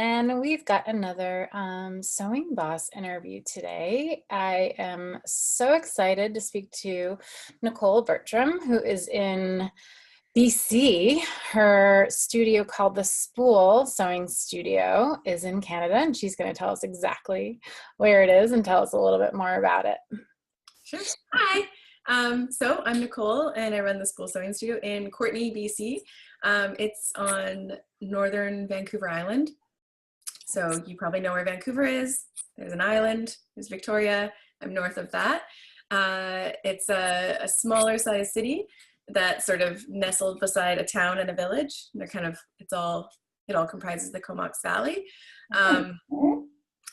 And we've got another Sewing Boss interview today. I am so excited to speak to Nicole Bertram, who is in BC. Her studio, called the Spool Sewing Studio, is in Canada, and she's going to tell us exactly where it is and tell us a little bit more about it. Sure. Hi. So I'm Nicole, and I run the Spool Sewing Studio in Courtenay, BC. It's on northern Vancouver Island. So you probably know where Vancouver is. There's an island. There's Victoria. I'm north of that. It's a smaller size city that's sort of nestled beside a town and a village. They're kind of, it all comprises the Comox Valley. And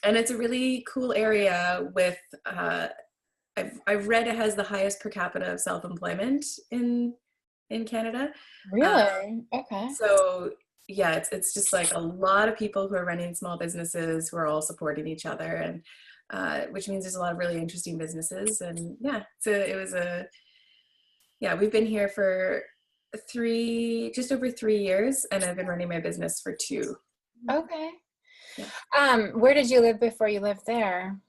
it's a really cool area with, I've read it has the highest per capita of self-employment in Canada. Really? Okay. So yeah, it's just like a lot of people who are running small businesses who are all supporting each other, and which means there's a lot of really interesting businesses. And yeah, so we've been here for just over 3 years, and I've been running my business for 2. Okay. Yeah. Where did you live before you lived there?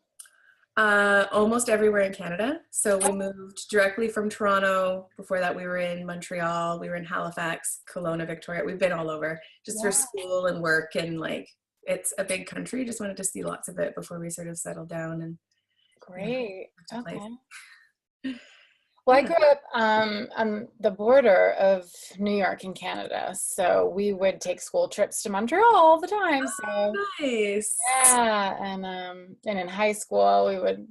Almost everywhere in Canada. So we moved directly from Toronto. Before that, we were in Montreal, we were in Halifax, Kelowna, Victoria. We've been all over just for school and work, and like, it's a big country. Just wanted to see lots of it before we sort of settled down. And Great. Okay. Yeah. Well, I grew up on the border of New York and Canada, so we would take school trips to Montreal all the time. So Nice. yeah, and in high school we would,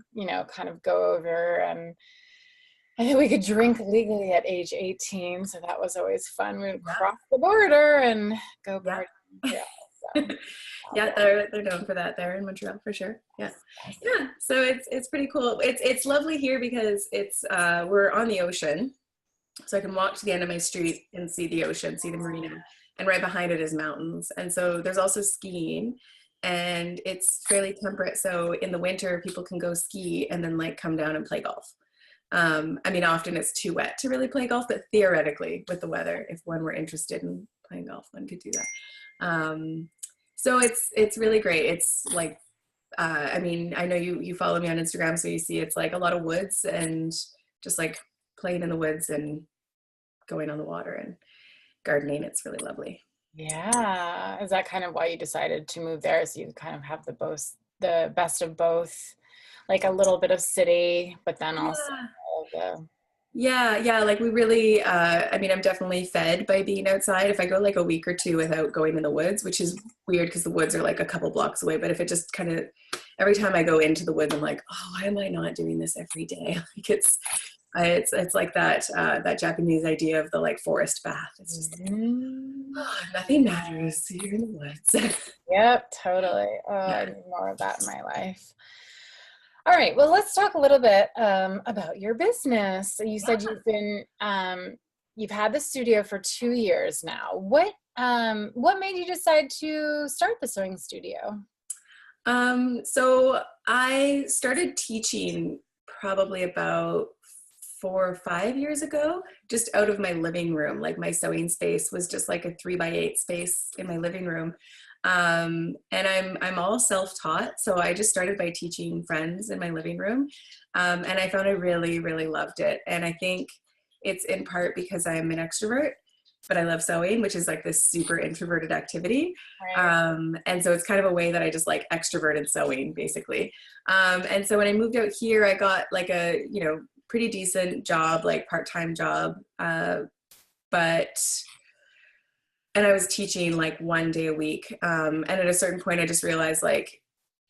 kind of go over, and I think we could drink legally at age 18, so that was always fun. We would cross the border and go party. Yeah. So. Yeah, they're known for that there in Montreal for sure. Yeah. So it's pretty cool. It's lovely here because it's we're on the ocean, so I can walk to the end of my street and see the ocean, see the marina, and right behind it is mountains. And so there's also skiing, and it's fairly temperate. So in the winter, people can go ski and then like come down and play golf. I mean, often it's too wet to really play golf, but theoretically, with the weather, if one were interested in playing golf, one could do that. So it's really great. It's like, I mean, I know you follow me on Instagram, so you see it's like a lot of woods and just like playing in the woods and going on the water and gardening. It's really lovely. Yeah. Is that kind of why you decided to move there? So you kind of have the best of both, like a little bit of city, but then also all the. Yeah, like we really, I mean, I'm definitely fed by being outside. If I go like a week or 2 without going in the woods, which is weird because the woods are like a couple blocks away, but if it just kind of, every time I go into the woods, I'm like, oh, why am I not doing this every day? Like it's like that Japanese idea of the like forest bath. It's just like, oh, nothing matters. You're in the woods. Yep, totally. Oh, I need more of that in my life. All right, well, let's talk a little bit about your business. So you said you've had the studio for 2 years now. What made you decide to start the sewing studio? So I started teaching probably about 4 or 5 years ago, just out of my living room. Like my sewing space was just like a 3x8 space in my living room. And I'm all self-taught. So I just started by teaching friends in my living room. And I found I really, really loved it. And I think it's in part because I'm an extrovert, but I love sewing, which is like this super introverted activity. Right. And so it's kind of a way that I just like extroverted sewing basically. And so when I moved out here, I got like a, pretty decent job, like part-time job. And I was teaching like 1 day a week. And at a certain point, I just realized like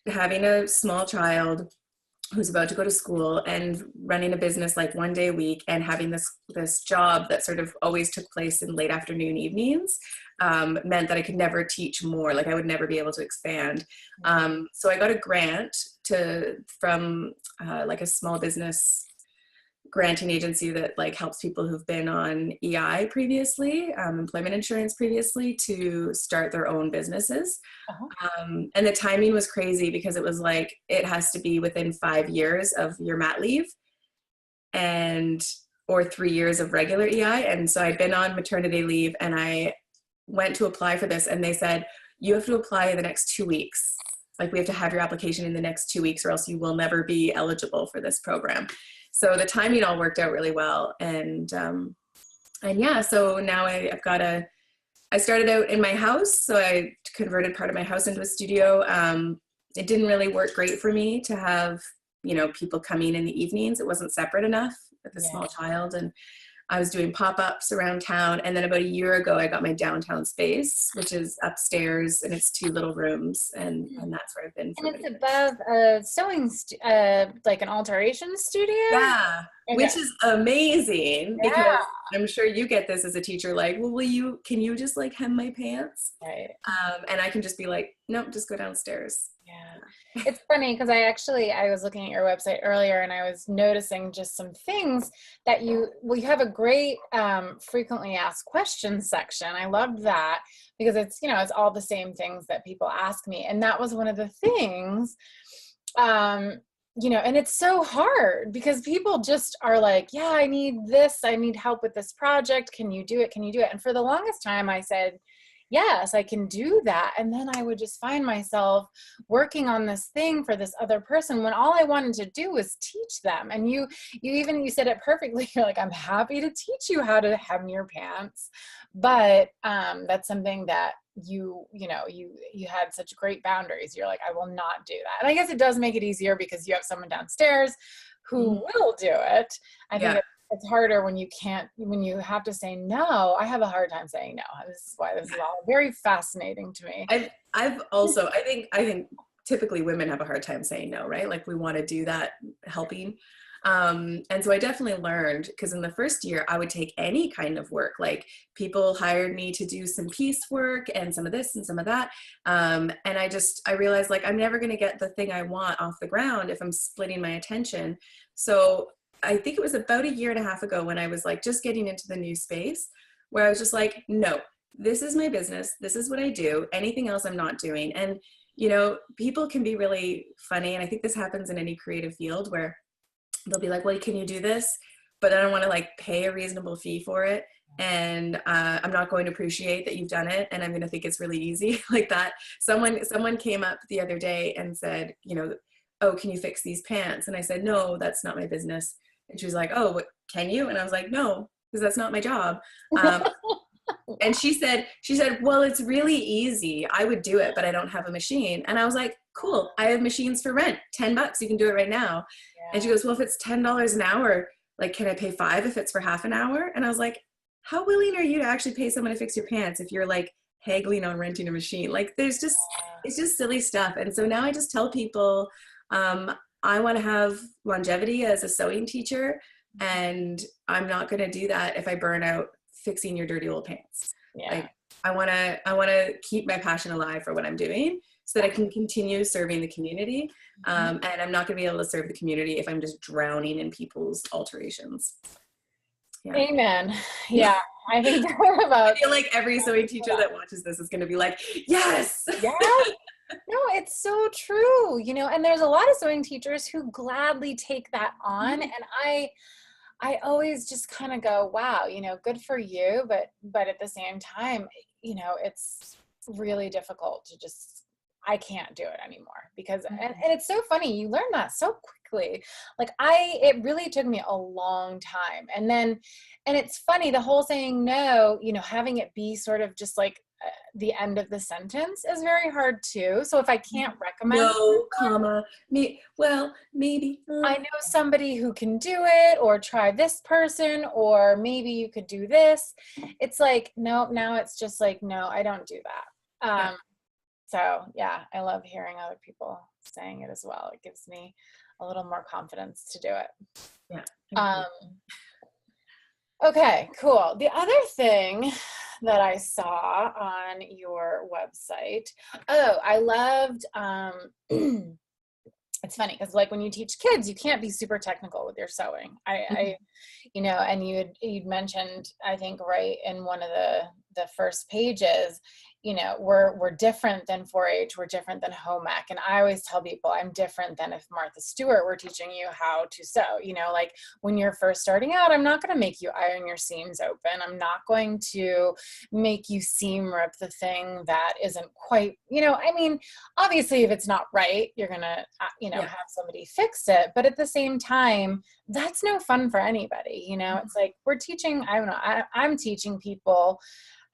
having a small child who's about to go to school and running a business like 1 day a week and having this job that sort of always took place in late afternoon evenings meant that I could never teach more. Like I would never be able to expand. So I got a grant from like a small business granting agency that like helps people who've been on EI previously, employment insurance previously, to start their own businesses. And the timing was crazy because it was like, it has to be within 5 years of your mat leave or 3 years of regular EI. And so I'd been on maternity leave and I went to apply for this and they said, you have to apply in the next 2 weeks. Like we have to have your application in the next 2 weeks or else you will never be eligible for this program. So the timing all worked out really well. And yeah, so now I started out in my house. So I converted part of my house into a studio. It didn't really work great for me to have, people coming in the evenings. It wasn't separate enough with a small child. And I was doing pop-ups around town. And then about a year ago, I got my downtown space, which is upstairs, and it's 2 little rooms. And that's where I've been. And it's above a sewing, like an alterations studio? Yeah, okay. Which is amazing because I'm sure you get this as a teacher, like, well, can you just like hem my pants? Right. And I can just be like, nope, just go downstairs. Yeah. It's funny because I was looking at your website earlier and I was noticing just some things that you have a great frequently asked questions section. I loved that because it's, it's all the same things that people ask me. And that was one of the things, and it's so hard because people just are like, yeah, I need this. I need help with this project. Can you do it? Can you do it? And for the longest time I said, yes, I can do that. And then I would just find myself working on this thing for this other person when all I wanted to do was teach them. And you said it perfectly. You're like, I'm happy to teach you how to hem your pants. But that's something that you had such great boundaries. You're like, I will not do that. And I guess it does make it easier because you have someone downstairs who will do it. I think it's harder when you have to say no. I have a hard time saying no. This is why this is all very fascinating to me. I've also, I think typically women have a hard time saying no, right? Like we want to do that helping. And so I definitely learned, because in the first year I would take any kind of work. Like people hired me to do some piecework and some of this and some of that. And I realized like, I'm never going to get the thing I want off the ground if I'm splitting my attention. So I think it was about a year and a half ago when I was like just getting into the new space where I was just like, no, this is my business. This is what I do. Anything else I'm not doing. And, people can be really funny. And I think this happens in any creative field where they'll be like, well, can you do this? But I don't want to like pay a reasonable fee for it. And I'm not going to appreciate that you've done it. And I'm going to think it's really easy like that. Someone came up the other day and said, oh, can you fix these pants? And I said, no, that's not my business. And she was like, oh, can you? And I was like, no, because that's not my job. And she said, well, it's really easy. I would do it, but I don't have a machine. And I was like, cool. I have machines for rent, $10. You can do it right now. Yeah. And she goes, well, if it's $10 an hour, like, can I pay $5 if it's for half an hour? And I was like, how willing are you to actually pay someone to fix your pants if you're like haggling on renting a machine? Like it's just silly stuff. And so now I just tell people, I want to have longevity as a sewing teacher, and I'm not going to do that if I burn out fixing your dirty old pants. Yeah. Like I want to keep my passion alive for what I'm doing so that I can continue serving the community. And I'm not going to be able to serve the community if I'm just drowning in people's alterations. Yeah. Amen. Yeah. I think I feel like every sewing teacher that watches this is going to be like, yes. Yes. No, it's so true. And there's a lot of sewing teachers who gladly take that on. And I always just kind of go, wow, good for you. But at the same time, it's really difficult to just, I can't do it anymore because, and it's so funny. You learn that so quickly. Like it really took me a long time. And it's funny, the whole saying no, having it be sort of just like the end of the sentence is very hard too. So if I can't recommend maybe I know somebody who can do it, or try this person, or maybe you could do this. It's like, no, now it's just like, no, I don't do that. So yeah, I love hearing other people saying it as well. It gives me a little more confidence to do it. Yeah. Okay, cool. The other thing that I saw on your website, I loved, it's funny because like when you teach kids, you can't be super technical with your sewing. And you'd mentioned, I think right in one of the first pages, you know, we're different than 4-H, we're different than home ec. And I always tell people I'm different than if Martha Stewart were teaching you how to sew. You know, like when you're first starting out, I'm not going to make you iron your seams open. I'm not going to make you seam rip the thing that isn't quite, you know, I mean, obviously if it's not right, you're going to, you know, have somebody fix it. But at the same time, that's no fun for anybody. You know, it's like we're teaching, I don't know, I'm teaching people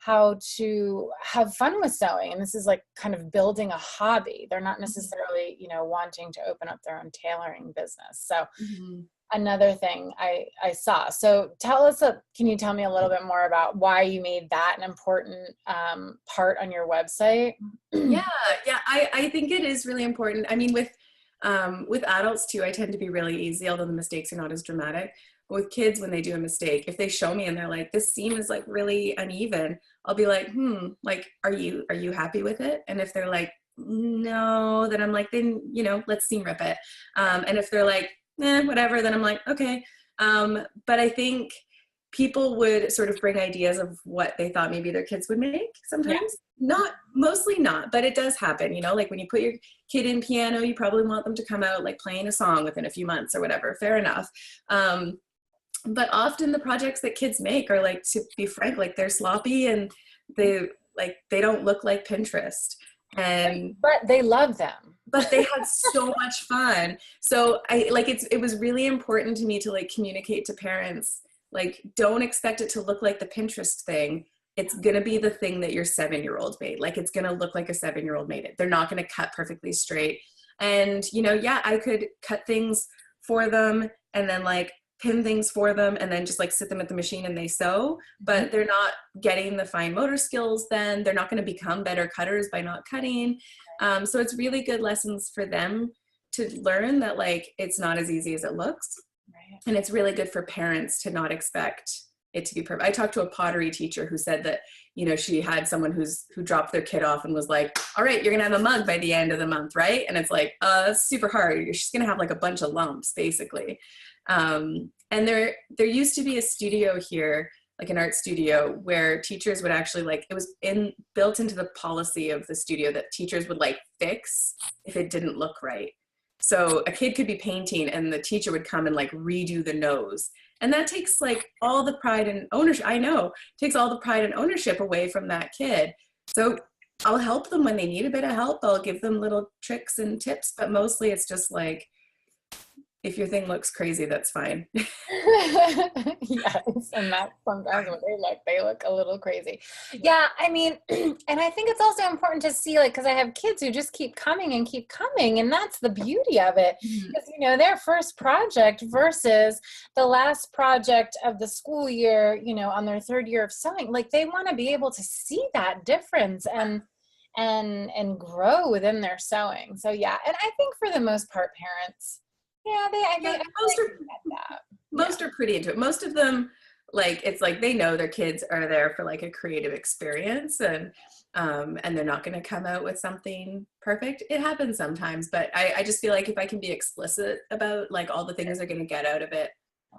how to have fun with sewing. And this is like kind of building a hobby. They're not necessarily, you know, wanting to open up their own tailoring business. So another thing I saw. So can you tell me a little bit more about why you made that an important part on your website? Yeah. I think it is really important. I mean, with adults too, I tend to be really easy, although the mistakes are not as dramatic. But with kids, when they do a mistake, if they show me and they're like, this seam is like really uneven, I'll be like, like, are you happy with it? And if they're like, no, then I'm like, then, you know, let's seam rip it. And if they're like, whatever, then I'm like, okay. But I think people would sort of bring ideas of what they thought maybe their kids would make sometimes. Mostly not, but it does happen, you know, like when you put your kid in piano, you probably want them to come out like playing a song within a few months or whatever. Fair enough. But often the projects that kids make are, like, to be frank, like they're sloppy and they don't look like Pinterest. But they love them. But they had so much fun. So it was really important to me to like communicate to parents, like, don't expect it to look like the Pinterest thing. It's going to be the thing that your 7-year-old made. Like, it's going to look like a 7-year-old made it. They're not going to cut perfectly straight. And, you know, I could cut things for them and then like pin things for them and then just like sit them at the machine and they sew, but they're not getting the fine motor skills then. They're not going to become better cutters by not cutting. So it's really good lessons for them to learn that, like, it's not as easy as it looks. Right. And it's really good for parents to not expect it to be perfect. I talked to a pottery teacher who said that, you know, she had someone who dropped their kid off and was like, all right, you're going to have a mug by the end of the month, right? And it's like, that's super hard. She's going to have like a bunch of lumps, basically. And there used to be a studio here, like an art studio, where teachers would actually, like, it was built into the policy of the studio that teachers would like fix if it didn't look right. So a kid could be painting and the teacher would come and like redo the nose. And that takes like all the pride and ownership. I know, takes all the pride and ownership away from that kid. So I'll help them when they need a bit of help. I'll give them little tricks and tips, but mostly it's just like, if your thing looks crazy, that's fine. Yes, and that's sometimes what they look a little crazy. Yeah, I mean, and I think it's also important to see, like, because I have kids who just keep coming, and that's the beauty of it. Because, you know, their first project versus the last project of the school year, you know, on their 3rd year of sewing, like, they want to be able to see that difference and grow within their sewing. So yeah, and I think for the most part, parents, most are pretty into it. Most of them, like, it's like they know their kids are there for like a creative experience, and they're not going to come out with something perfect. It happens sometimes, but I just feel like if I can be explicit about like all the things they're going to get out of it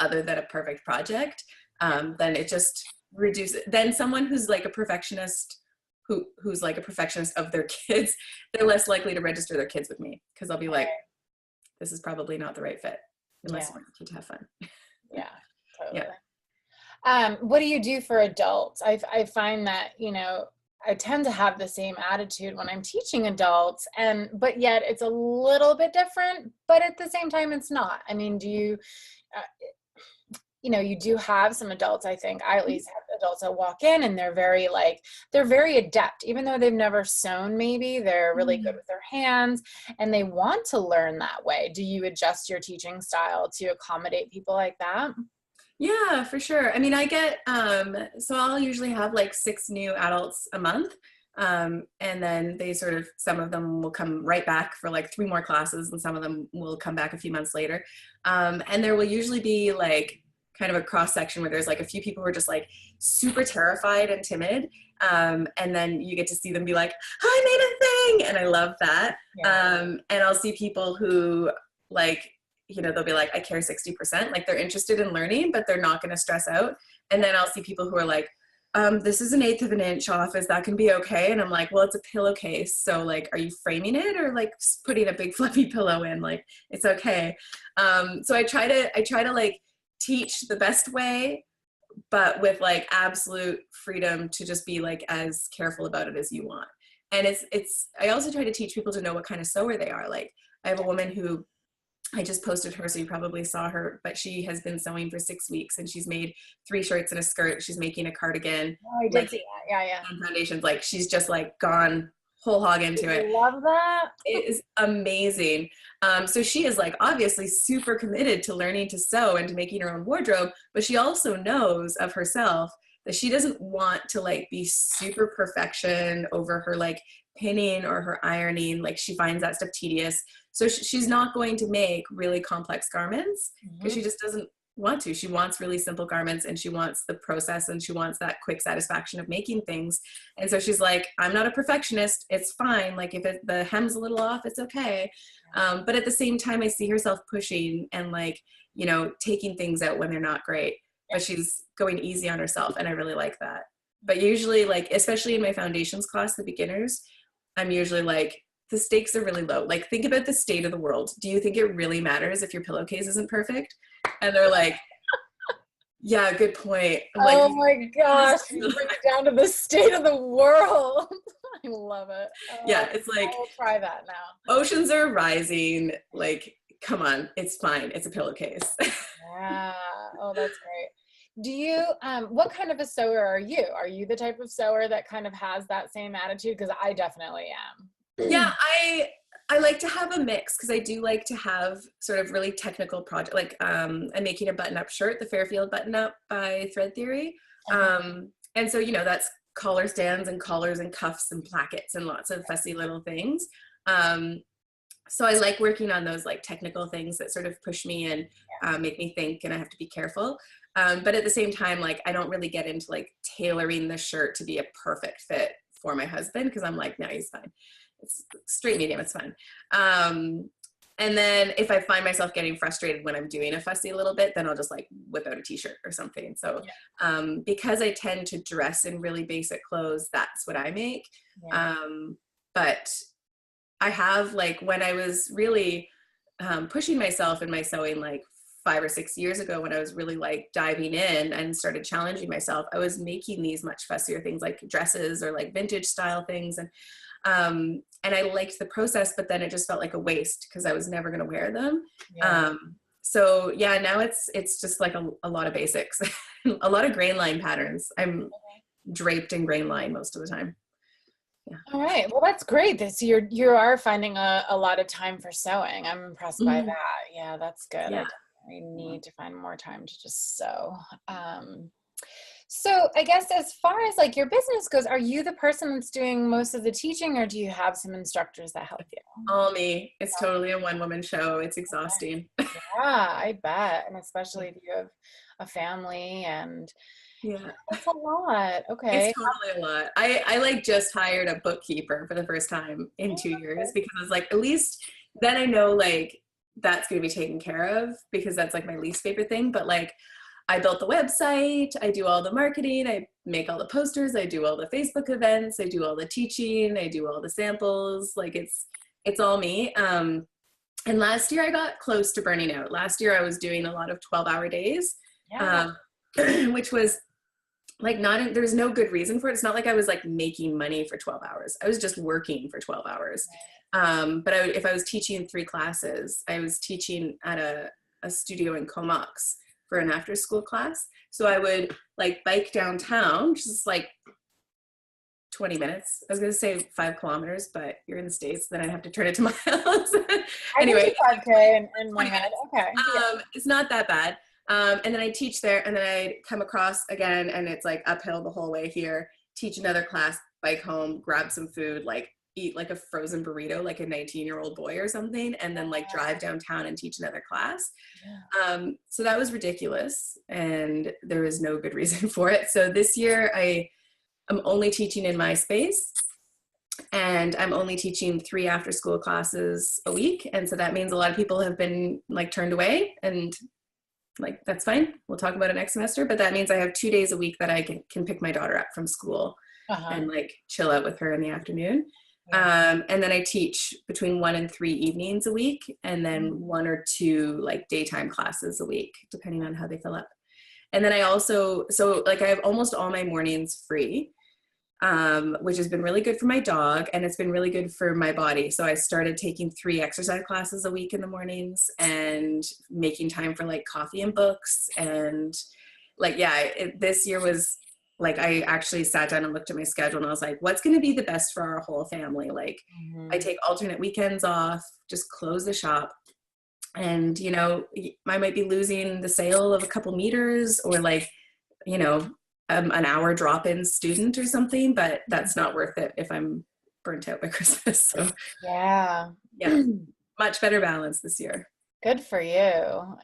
other than a perfect project, then it just reduces. Then someone who's like a perfectionist, who's like a perfectionist of their kids, they're less likely to register their kids with me, because I'll be like, this is probably not the right fit unless you want your kid to have fun. Yeah, totally. Yeah. What do you do for adults? I find that, you know, I tend to have the same attitude when I'm teaching adults, but yet it's a little bit different, but at the same time, it's not. I mean, do you, you know, you do have some adults, I think, I at least have adults that walk in and they're very adept, even though they've never sewn, maybe they're really good with their hands and they want to learn that way. Do you adjust your teaching style to accommodate people like that? Yeah, for sure. I mean, I get, so I'll usually have like 6 new adults a month. And then some of them will come right back for like 3 more classes, and some of them will come back a few months later. And there will usually be like kind of a cross section where there's like a few people who are just like super terrified and timid. And then you get to see them be like, I made a thing. And I love that. Yeah. And I'll see people who, like, you know, they'll be like, I care 60%, like they're interested in learning, but they're not going to stress out. And then I'll see people who are like, this is 1/8 of an inch off. Is that can be okay? And I'm like, well, it's a pillowcase. So like, are you framing it or like putting a big fluffy pillow in? Like, it's okay. So I try to like teach the best way, but with like absolute freedom to just be like as careful about it as you want. And I also try to teach people to know what kind of sewer they are. Like I have a woman who I just posted her, so you probably saw her, but she has been sewing for 6 weeks and she's made 3 shirts and a skirt. She's making a cardigan. Oh, I did like, see that. Yeah, yeah. on foundations. Like she's just like gone whole hog into it. I love that. It is amazing. So she is like obviously super committed to learning to sew and to making her own wardrobe, but she also knows of herself that she doesn't want to like be super perfection over her like pinning or her ironing. Like she finds that stuff tedious. So she's not going to make really complex garments because she just doesn't want to. She wants really simple garments and she wants the process and she wants that quick satisfaction of making things. And so she's like, I'm not a perfectionist. It's fine. Like if the hem's a little off, it's okay. But at the same time, I see herself pushing and like, you know, taking things out when they're not great, but she's going easy on herself. And I really like that. But usually like, especially in my foundations class, the beginners, I'm usually like, the stakes are really low. Like think about the state of the world. Do you think it really matters if your pillowcase isn't perfect? And they're like, yeah, good point. Like, oh my gosh, you bring it down to the state of the world. I love it. Oh, yeah, it's like, I'll try that now. Oceans are rising. Like, come on, it's fine. It's a pillowcase. Yeah. Oh, that's great. Do you, what kind of a sewer are you? Are you the type of sewer that kind of has that same attitude? Because I definitely am. Yeah, I like to have a mix because I do like to have sort of really technical project. Like I'm making a button-up shirt, the Fairfield button-up by Thread Theory. And so, you know, that's collar stands and collars and cuffs and plackets and lots of fussy little things. So I like working on those like technical things that sort of push me and make me think, and I have to be careful. But at the same time, like I don't really get into like tailoring the shirt to be a perfect fit for my husband because I'm like, no, he's fine. It's straight medium, it's fine. And then if I find myself getting frustrated when I'm doing a fussy a little bit, then I'll just like whip out a t-shirt or something. So because I tend to dress in really basic clothes, that's what I make. But I have like, when I was really pushing myself in my sewing like 5 or 6 years ago, when I was really like diving in and started challenging myself, I was making these much fussier things like dresses or like vintage style things. And I liked the process, but then it just felt like a waste because I was never going to wear them. So yeah, now it's just like a lot of basics, a lot of grain line patterns. I'm draped in grain line most of the time. Yeah. All right. Well, that's great. So you are finding a lot of time for sewing. I'm impressed by that. Yeah, that's good. Yeah. I definitely need to find more time to just sew. So I guess as far as like your business goes, are you the person that's doing most of the teaching or do you have some instructors that help you? All me. It's totally a one-woman show. It's exhausting. Yeah, I bet. And especially if you have a family and that's a lot. Okay. It's totally a lot. I like just hired a bookkeeper for the first time in 2 years because I was like, at least then I know like that's going to be taken care of because that's like my least favorite thing. But like I built the website, I do all the marketing, I make all the posters, I do all the Facebook events, I do all the teaching, I do all the samples. Like it's all me. And last year I got close to burning out. Last year I was doing a lot of 12-hour days, which was like there's no good reason for it. It's not like I was like making money for 12 hours. I was just working for 12 hours. But if I was teaching 3 classes, I was teaching at a studio in Comox for an after school class. So I would like bike downtown, which is like 20 minutes. I was going to say 5 kilometers, but you're in the States, then I'd have to turn it to miles. Anyway. I can do 5K in my head. Okay. It's not that bad. And then I teach there and then I come across again and it's like uphill the whole way here, teach another class, bike home, grab some food, like eat like a frozen burrito, like a 19-year-old boy or something, and then like drive downtown and teach another class. So that was ridiculous and there was no good reason for it. So this year I'm only teaching in my space and I'm only teaching 3 after school classes a week. And so that means a lot of people have been like turned away and like, that's fine. We'll talk about it next semester. But that means I have 2 days a week that I can pick my daughter up from school and like chill out with her in the afternoon. And then I teach between 1 and 3 evenings a week, and then 1 or 2 like daytime classes a week, depending on how they fill up. And then I also, so like I have almost all my mornings free, which has been really good for my dog, and it's been really good for my body. So I started taking 3 exercise classes a week in the mornings and making time for like coffee and books. And like, yeah, this year was like, I actually sat down and looked at my schedule and I was like, what's going to be the best for our whole family? Like, I take alternate weekends off, just close the shop. And, you know, I might be losing the sale of a couple meters, or like, you know, an hour drop-in student or something, but that's not worth it if I'm burnt out by Christmas. So yeah, much better balance this year. Good for you.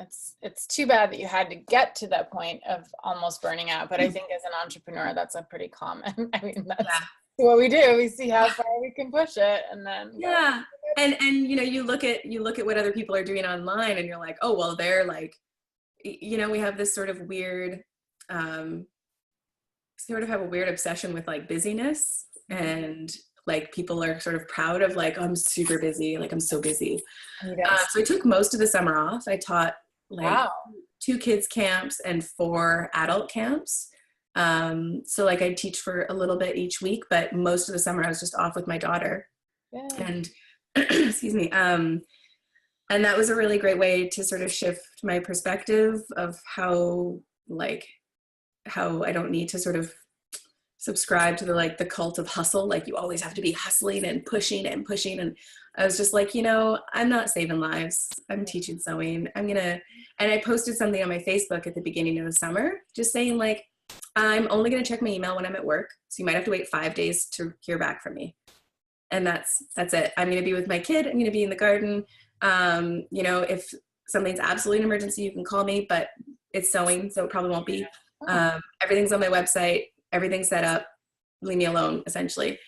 It's too bad that you had to get to that point of almost burning out, but I think as an entrepreneur, that's a pretty common. I mean, that's what we do. We see how far we can push it, and then and you know, you look at what other people are doing online, and you're like, oh well, they're like, you know, we have this sort of weird sort of have a weird obsession with like busyness, and like people are sort of proud of like, oh, I'm super busy, like I'm so busy. So I took most of the summer off. I taught like 2 kids camps and 4 adult camps. So like I teach for a little bit each week, but most of the summer I was just off with my daughter. And excuse me. And that was a really great way to sort of shift my perspective of how I don't need to sort of subscribe to the cult of hustle. Like you always have to be hustling and pushing and pushing. And I was just like, you know, I'm not saving lives. I'm teaching sewing. And I posted something on my Facebook at the beginning of the summer, just saying like, I'm only going to check my email when I'm at work. So you might have to wait 5 days to hear back from me. And that's it. I'm going to be with my kid. I'm going to be in the garden. You know, if something's absolutely an emergency, you can call me, but it's sewing, so it probably won't be. Everything's on my website. Everything's set up. Leave me alone, essentially.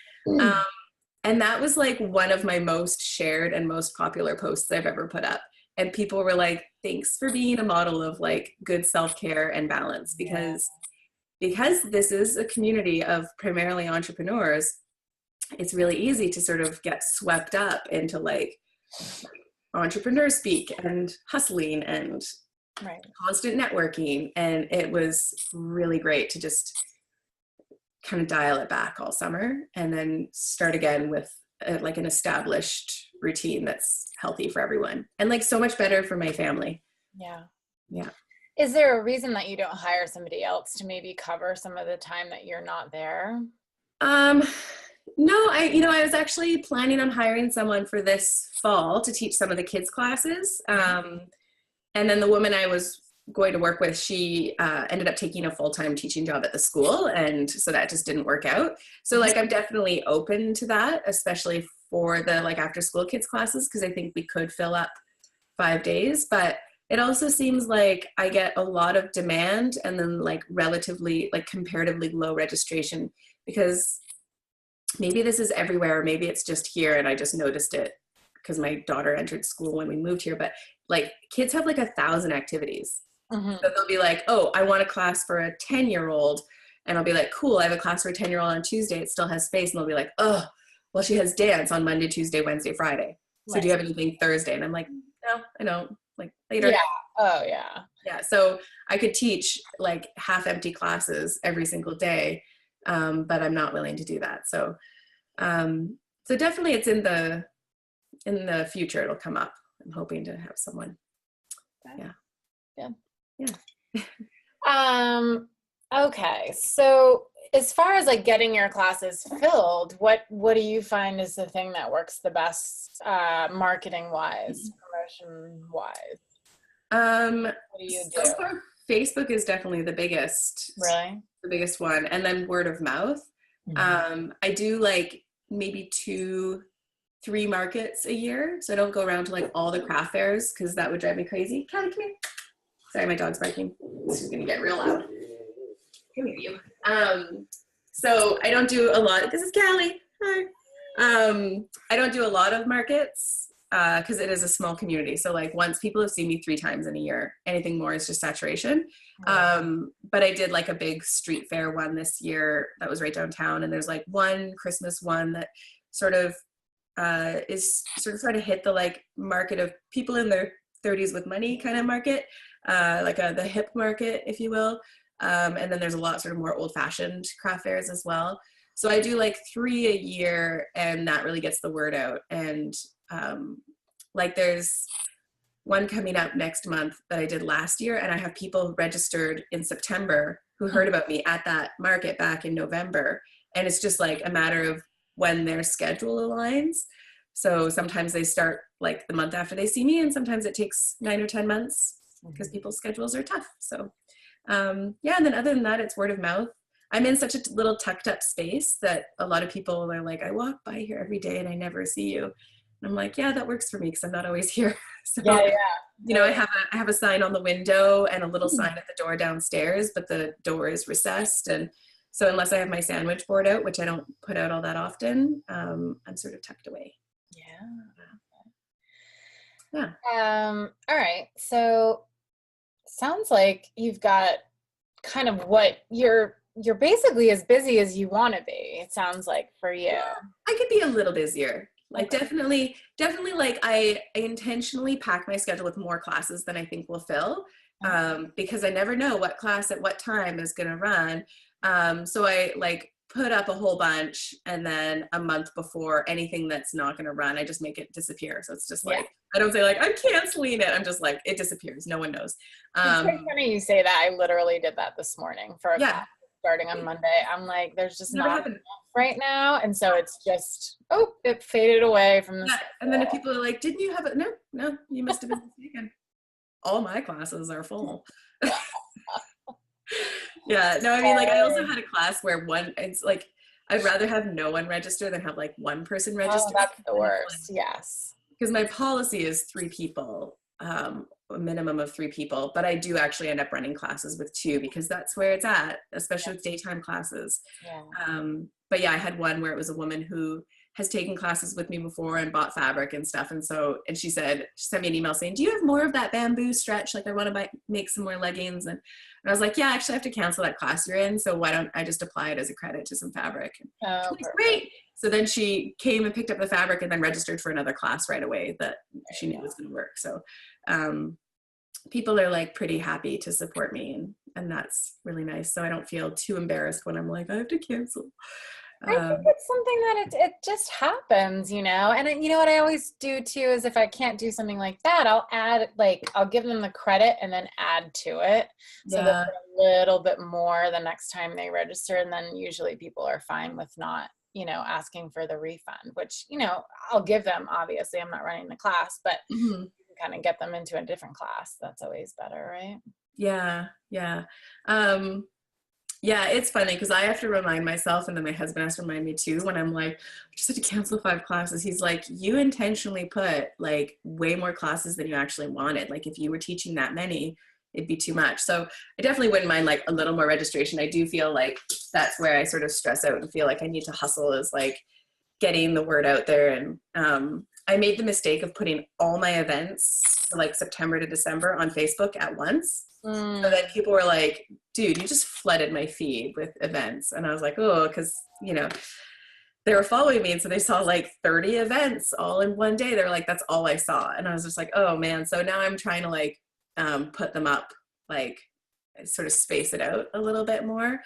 And that was like one of my most shared and most popular posts I've ever put up. And people were like, thanks for being a model of like good self-care and balance, because this is a community of primarily entrepreneurs. It's really easy to sort of get swept up into like entrepreneur speak and hustling and constant networking. And it was really great to just kind of dial it back all summer and then start again with like an established routine that's healthy for everyone and like so much better for my family. Yeah. Is there a reason that you don't hire somebody else to maybe cover some of the time that you're not there? No, I was actually planning on hiring someone for this fall to teach some of the kids classes. And then the woman I was going to work with, she ended up taking a full-time teaching job at the school. And so that just didn't work out. So like, I'm definitely open to that, especially for the like after school kids classes, because I think we could fill up 5 days, but it also seems like I get a lot of demand and then like relatively like comparatively low registration, because maybe this is everywhere, or maybe it's just here and I just noticed it because my daughter entered school when we moved here, but like kids have like 1,000 activities. So they'll be like, oh, I want a class for a 10-year-old. And I'll be like, cool, I have a class for a 10-year-old on Tuesday. It still has space. And they'll be like, oh, well, she has dance on Monday, Tuesday, Wednesday, Friday. So do you have anything Thursday? And I'm like, no, I don't. Like later. Yeah. Oh, yeah. Yeah. So I could teach like half empty classes every single day. But I'm not willing to do that. So, so definitely it's in the future, it'll come up. I'm hoping to have someone. Okay. So as far as like getting your classes filled, what do you find is the thing that works the best, marketing wise, promotion wise? What do you do? So far, Facebook is definitely the biggest. Really? The biggest one, and then word of mouth. I do like maybe 2-3 markets a year, so I don't go around to like all the craft fairs because that would drive me crazy. Callie, come here. Sorry, my dog's barking. This is gonna get real loud. Come here, you. So I don't do a lot. This is Callie. Hi. I don't do a lot of markets. because it is a small community. So like once people have seen me 3 times in a year, anything more is just saturation. But I did like a big street fair one this year that was right downtown. And there's like one Christmas one that sort of is sort of trying to hit the like market of people in their 30s with money kind of market, like the hip market, if you will. And then there's a lot sort of more old-fashioned craft fairs as well. So I do like 3 a year, and that really gets the word out. And like there's one coming up next month that I did last year, and I have people registered in September who heard about me at that market back in November. And it's just like a matter of when their schedule aligns. So sometimes they start like the month after they see me, and sometimes it takes 9 or 10 months because people's schedules are tough. So yeah, and then other than that, it's word of mouth. I'm in such a little tucked up space that a lot of people are like, I walk by here every day and I never see you. And I'm like, yeah, that works for me because I'm not always here. So, Yeah. you know, I have a sign on the window and a little sign at the door downstairs, but the door is recessed. And so unless I have my sandwich board out, which I don't put out all that often, I'm sort of tucked away. Yeah. All right. So sounds like you've got kind of what you're basically as busy as you want to be. It sounds like for you. Yeah, I could be a little busier. Like definitely like I intentionally pack my schedule with more classes than I think will fill, because I never know what class at what time is going to run. So I like put up a whole bunch, and then a month before anything that's not going to run, I just make it disappear. So it's just like, I don't say like, I'm canceling it. I'm just like, it disappears. No one knows. It's pretty funny you say that. I literally did that this morning for a class starting on Monday. I'm like, there's just not enough right now. And so it's just, it faded away from the schedule. And then if people are like, didn't you have it? No, you must have been mistaken. All my classes are full. Yeah, no, I mean, like I also had a class where it's like, I'd rather have no one register than have like one person register. Oh, that's the worst. Yes. Because my policy is 3 people, a minimum of 3 people, but I do actually end up running classes with 2 because that's where it's at, especially with daytime classes. But yeah, I had one where it was a woman who has taken classes with me before and bought fabric and stuff. And she sent me an email saying, do you have more of that bamboo stretch? Like I want to make some more leggings. And I was like, yeah, actually I have to cancel that class you're in. So why don't I just apply it as a credit to some fabric? And she was great. So then she came and picked up the fabric and then registered for another class right away that she knew was going to work. So people are like pretty happy to support me, and that's really nice. So I don't feel too embarrassed when I'm like, I have to cancel. I think it's something that it just happens, you know. And you know what I always do too is if I can't do something like that, I'll give them the credit and then add to it, so that a little bit more the next time they register. And then usually people are fine with not, you know, asking for the refund, which, you know, I'll give them. Obviously, I'm not running the class, but you can kind of get them into a different class. That's always better, right? Yeah. Yeah, it's funny because I have to remind myself, and then my husband has to remind me too, when I'm like, I just had to cancel 5 classes. He's like, you intentionally put like way more classes than you actually wanted. Like if you were teaching that many, it'd be too much. So I definitely wouldn't mind like a little more registration. I do feel like that's where I sort of stress out and feel like I need to hustle, is like getting the word out there. And I made the mistake of putting all my events for like September to December on Facebook at once. So then people were like, dude, you just flooded my feed with events. And I was like, oh, because, you know, they were following me. And so they saw like 30 events all in one day. They were like, that's all I saw. And I was just like, oh man. So now I'm trying to like put them up, like sort of space it out a little bit more.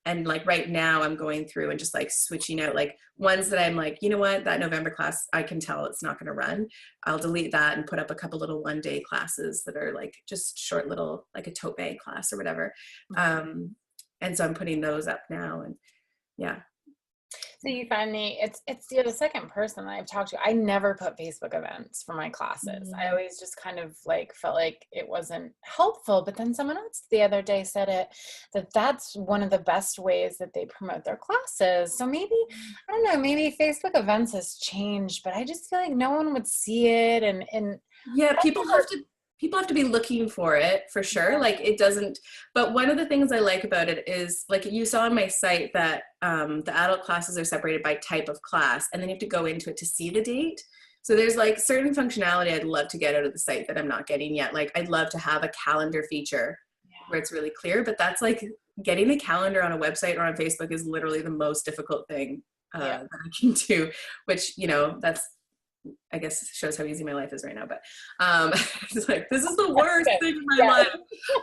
And like right now I'm going through and just like switching out like ones that I'm like, you know what, that November class, I can tell it's not going to run. I'll delete that and put up a couple little 1-day classes that are like just short little, like a tote bag class or whatever. And so I'm putting those up now, and yeah. So you find me, you're the second person that I've talked to. I never put Facebook events for my classes. I always just kind of like felt like it wasn't helpful. But then someone else the other day said that's one of the best ways that they promote their classes. So maybe, I don't know, maybe Facebook events has changed, but I just feel like no one would see it. And yeah, people have to be looking for it for sure. Like it doesn't, but one of the things I like about it is like you saw on my site that the adult classes are separated by type of class, and then you have to go into it to see the date. So there's like certain functionality I'd love to get out of the site that I'm not getting yet. Like I'd love to have a calendar feature where it's really clear, but that's like getting a calendar on a website or on Facebook is literally the most difficult thing that I can do, which, you know, that's, I guess shows how easy my life is right now, but it's like, this is the worst thing in my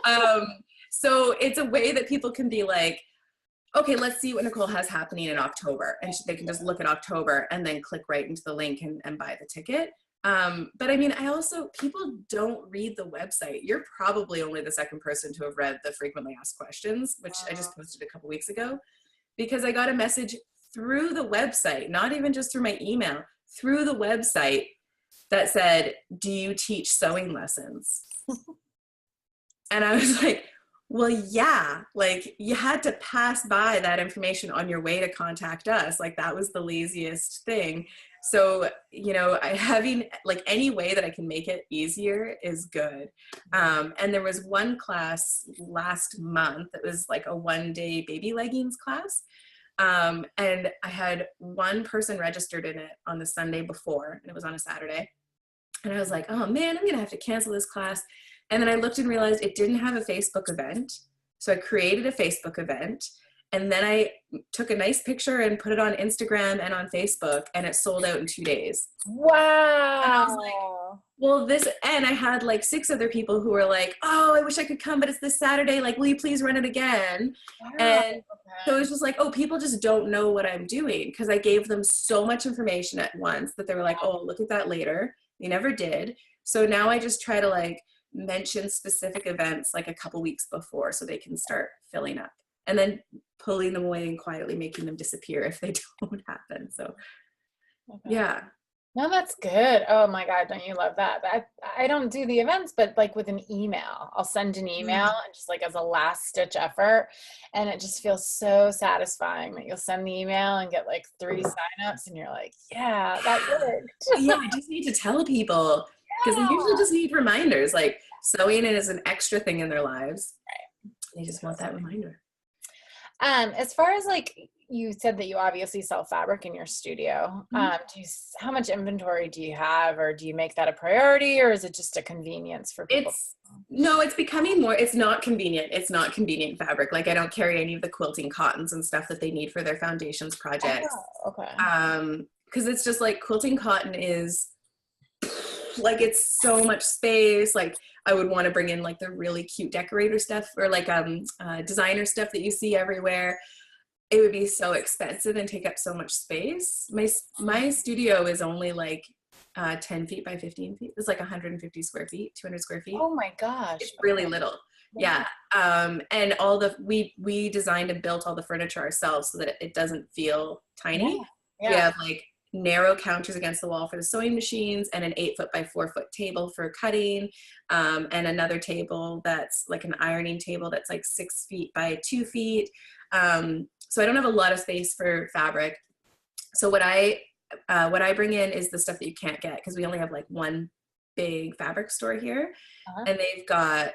life. So it's a way that people can be like, okay, let's see what Nicole has happening in October. And they can just look at October and then click right into the link and buy the ticket. But I mean, people don't read the website. You're probably only the second person to have read the frequently asked questions, which I just posted a couple weeks ago, because I got a message through the website, not even just through my email, through the website that said, do you teach sewing lessons? And I was like, well, yeah, like you had to pass by that information on your way to contact us. Like that was the laziest thing. So, you know, having like any way that I can make it easier is good. And there was one class last month that was like a 1-day baby leggings class. And I had one person registered in it on the Sunday before, and it was on a Saturday. And I was like, oh man, I'm going to have to cancel this class. And then I looked and realized it didn't have a Facebook event. So I created a Facebook event, and then I took a nice picture and put it on Instagram and on Facebook, and it sold out in 2 days. Wow. And I was like, well, and I had like 6 other people who were like, oh, I wish I could come, but it's this Saturday. Like, will you please run it again? Wow. And so it was just like, oh, people just don't know what I'm doing, because I gave them so much information at once that they were like, oh, I'll look at that later. They never did. So now I just try to like mention specific events like a couple weeks before so they can start filling up, and then pulling them away and quietly making them disappear if they don't happen. So yeah. No, that's good. Oh my God, don't you love that? I don't do the events, but like with an email, I'll send an email and just like as a last stitch effort. And it just feels so satisfying that you'll send the email and get like 3 signups and you're like, yeah, that worked. Yeah, I just need to tell people, because they usually just need reminders. Like sewing is an extra thing in their lives. Right. They just want that reminder. As far as like, you said that you obviously sell fabric in your studio. How much inventory do you have, or do you make that a priority, or is it just a convenience for people? It's becoming more, it's not convenient. It's not convenient fabric. Like I don't carry any of the quilting cottons and stuff that they need for their foundations projects. Oh, okay. Because it's just like quilting cotton is like, it's so much space. Like I would want to bring in like the really cute decorator stuff, or like designer stuff that you see everywhere. It would be so expensive and take up so much space. My studio is only like 10 feet by 15 feet. It's like 150 square feet, 200 square feet. Oh my gosh. It's really little. Yeah. And we designed and built all the furniture ourselves so that it doesn't feel tiny. Yeah. We have like narrow counters against the wall for the sewing machines, and an 8 foot by 4 foot table for cutting, and another table that's like an ironing table that's like 6 feet by 2 feet. So I don't have a lot of space for fabric. So what I bring in is the stuff that you can't get, because we only have like one big fabric store here, and they've got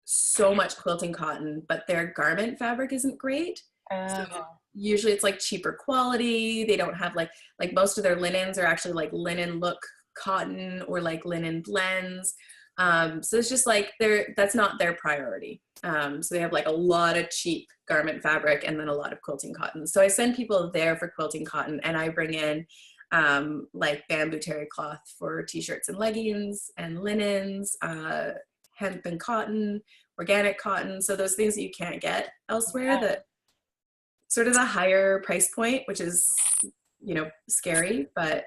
so much quilting cotton, but their garment fabric isn't great. So usually it's like cheaper quality. They don't have like most of their linens are actually like linen look cotton or like linen blends. So it's just like that's not their priority. So they have like a lot of cheap garment fabric and then a lot of quilting cotton. So I send people there for quilting cotton, and I bring in like bamboo terry cloth for t-shirts and leggings and linens, hemp and cotton, organic cotton. So those things that you can't get elsewhere, that sort of the higher price point, which is, you know, scary, but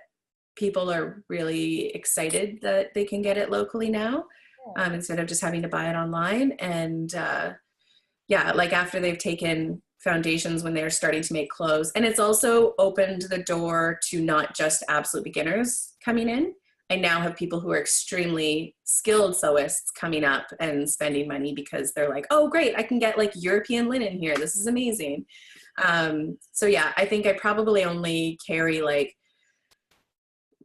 people are really excited that they can get it locally now, instead of just having to buy it online. And yeah, like after they've taken foundations when they're starting to make clothes. And it's also opened the door to not just absolute beginners coming in. I now have people who are extremely skilled sewists coming up and spending money because they're like, oh great, I can get like European linen here. This is amazing. So yeah, I think I probably only carry like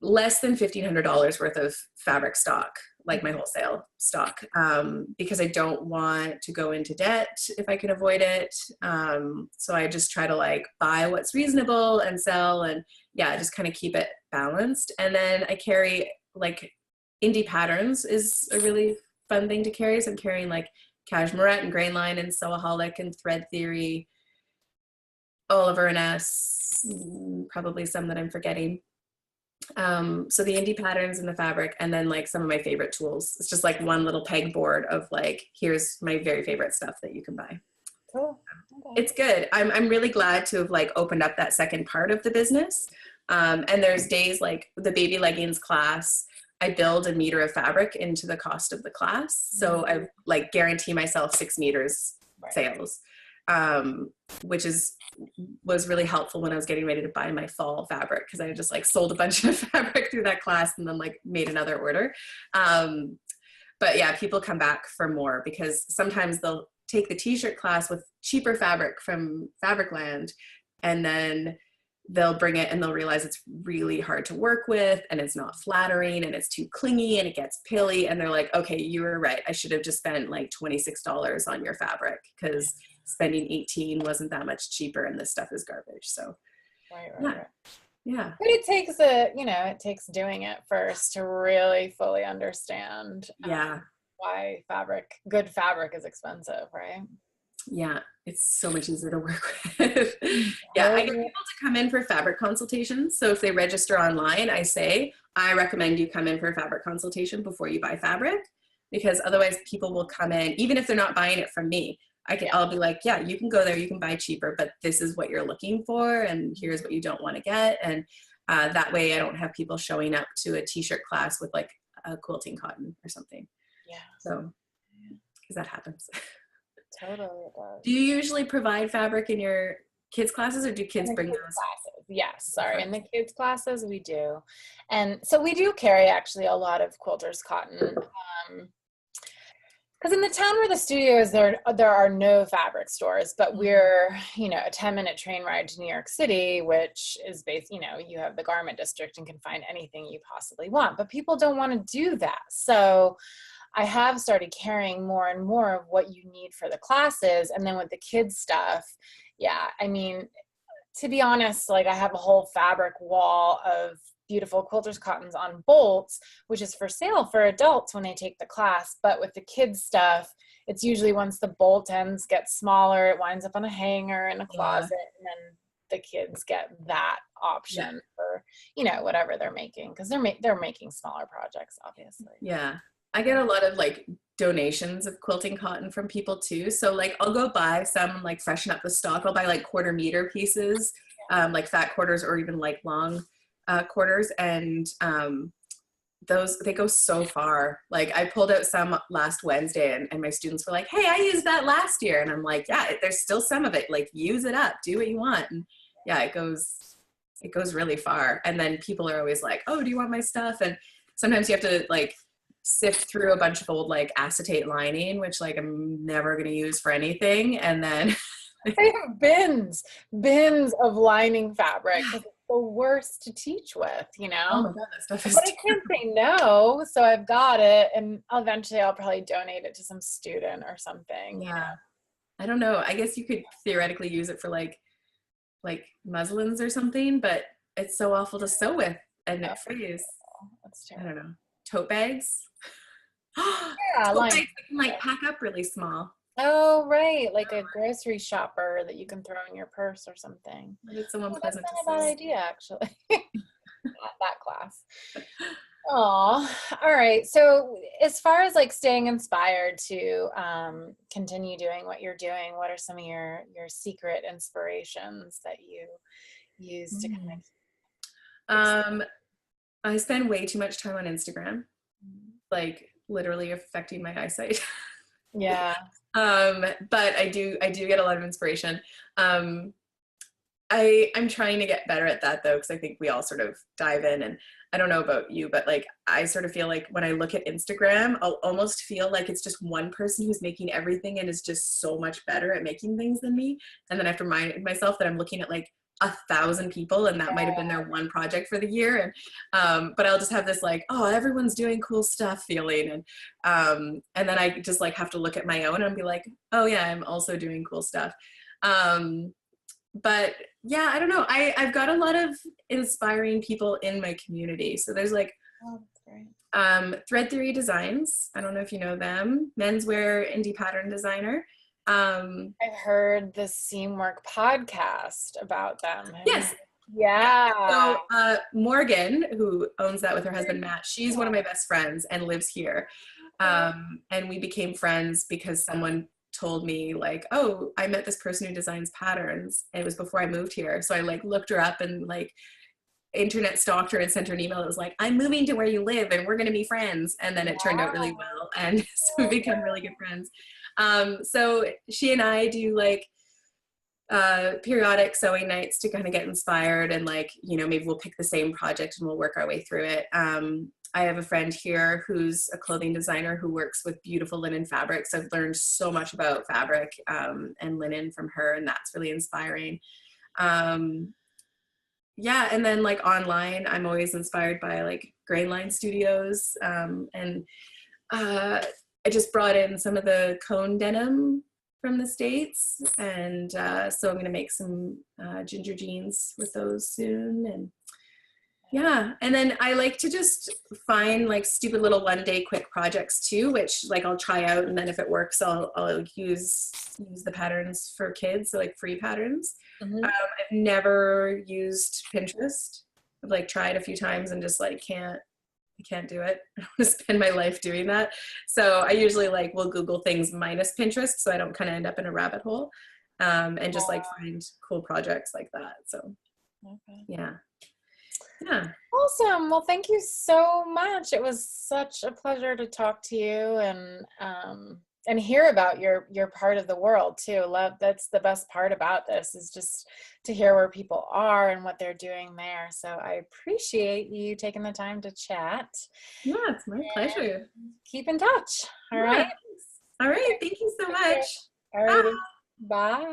less than $1,500 worth of fabric stock like my wholesale stock, because I don't want to go into debt if I can avoid it. So I just try to like buy what's reasonable and sell, and yeah, just kind of keep it balanced. And then I carry like indie patterns is a really fun thing to carry. So I'm carrying like Cashmerette and Grainline and Sewaholic and Thread Theory, Oliver and S, probably some that I'm forgetting. So the indie patterns and the fabric, and then like some of my favorite tools. It's just like one little pegboard of like, here's my very favorite stuff that you can buy. Cool. Okay. It's good. I'm really glad to have like opened up that second part of the business. And there's days like the baby leggings class, I build a meter of fabric into the cost of the class. So I like guarantee myself 6 meters sales, which was really helpful when I was getting ready to buy my fall fabric, because I just like sold a bunch of fabric through that class and then like made another order. But yeah, people come back for more because sometimes they'll take the t-shirt class with cheaper fabric from Fabricland, and then they'll bring it and they'll realize it's really hard to work with and it's not flattering and it's too clingy and it gets pilly, and they're like, okay, you were right, I should have just spent like $26 on your fabric because spending 18 wasn't that much cheaper and this stuff is garbage. So right. Yeah. But it takes it takes doing it first to really fully understand why good fabric is expensive, right? Yeah, it's so much easier to work with. Yeah, I get people to come in for fabric consultations. So if they register online, I recommend you come in for a fabric consultation before you buy fabric, because otherwise people will come in, even if they're not buying it from me. I'll be like, yeah, you can go there, you can buy cheaper, but this is what you're looking for, and here's what you don't want to get. And that way I don't have people showing up to a t-shirt class with like a quilting cotton or something. Yeah. So, because that happens. Totally it does. Do you usually provide fabric in your kids' classes, or do kids bring those? Classes. Yes, sorry. In the kids' classes, we do. And so we do carry actually a lot of quilters cotton. Because in the town where the studio is, there are no fabric stores, but we're, a 10-minute train ride to New York City, which is you have the garment district and can find anything you possibly want, but people don't want to do that. So I have started carrying more and more of what you need for the classes. And then with the kids stuff, to be honest, like I have a whole fabric wall of beautiful quilters cottons on bolts, which is for sale for adults when they take the class. But with the kids stuff, it's usually once the bolt ends get smaller, it winds up on a hanger in a closet, and then the kids get that option for, whatever they're making, because they're making smaller projects, obviously. Yeah. I get a lot of like donations of quilting cotton from people too. So like I'll go buy some, like freshen up the stock. I'll buy like 1/4 meter pieces, like fat quarters or even like long quarters. And they go so far. Like I pulled out some last Wednesday and my students were like, hey, I used that last year. And I'm like, yeah, there's still some of it. Like use it up, do what you want. And yeah, it goes really far. And then people are always like, oh, do you want my stuff? And sometimes you have to like sift through a bunch of old like acetate lining, which like I'm never going to use for anything. And then I have bins of lining fabric. It's the worst to teach with, Oh my God, that stuff is but I can't say no, so I've got it, and eventually I'll probably donate it to some student or something. Yeah. I don't know. I guess you could theoretically use it for like muslins or something, but it's so awful to sew with and it frees. That's terrible. I don't know. Tote bags. Yeah, Tote bags that can like pack up really small. Oh, right. Like a grocery shopper that you can throw in your purse or something. It's someone pleasant that's not a bad idea, actually. that class. Oh, all right. So as far as like staying inspired to continue doing what you're doing, what are some of your secret inspirations that you use to kind of I spend way too much time on Instagram, like literally affecting my eyesight. Yeah. But I do get a lot of inspiration. I'm trying to get better at that though, because I think we all sort of dive in, and I don't know about you, but like I sort of feel like when I look at Instagram, I'll almost feel like it's just one person who's making everything and is just so much better at making things than me. And then I have to remind myself that I'm looking at like 1,000 people, and that might have been their one project for the year. And but I'll just have this like, oh, everyone's doing cool stuff feeling. And then I just like have to look at my own and be like, oh yeah, I'm also doing cool stuff. But yeah, I don't know. I've got a lot of inspiring people in my community. So there's like Thread Theory Designs. I don't know if you know them. Menswear indie pattern designer. I've heard the Seamwork podcast about them. Yes. Yeah. So Morgan, who owns that with her husband Matt, she's one of my best friends and lives here. And we became friends because someone told me like, oh, I met this person who designs patterns. And it was before I moved here. So I like looked her up and like internet stalked her and sent her an email that was like, I'm moving to where you live and we're going to be friends. And then it turned out really well. And so we become really good friends. So she and I do like periodic sewing nights to kind of get inspired, and like, you know, maybe we'll pick the same project and we'll work our way through it. I have a friend here who's a clothing designer who works with beautiful linen fabrics. I've learned so much about fabric and linen from her, and that's really inspiring. Yeah, and then like online, I'm always inspired by like Grainline Studios, and I just brought in some of the cone denim from the States, and so I'm gonna make some ginger jeans with those soon. And yeah, and then I like to just find like stupid little one-day quick projects too, which like I'll try out, and then if it works, I'll use the patterns for kids, so like free patterns. I've never used Pinterest. I've like tried a few times and just like I can't do it. I don't want to spend my life doing that. So I usually like will Google things minus Pinterest, so I don't kind of end up in a rabbit hole, and just like find cool projects like that. So yeah. Awesome. Well, thank you so much. It was such a pleasure to talk to you and hear about your part of the world too. That's the best part about this, is just to hear where people are and what they're doing there. So I appreciate you taking the time to chat. Yeah, it's my pleasure. Keep in touch. All right. All right. Thank you so much. All right. Bye.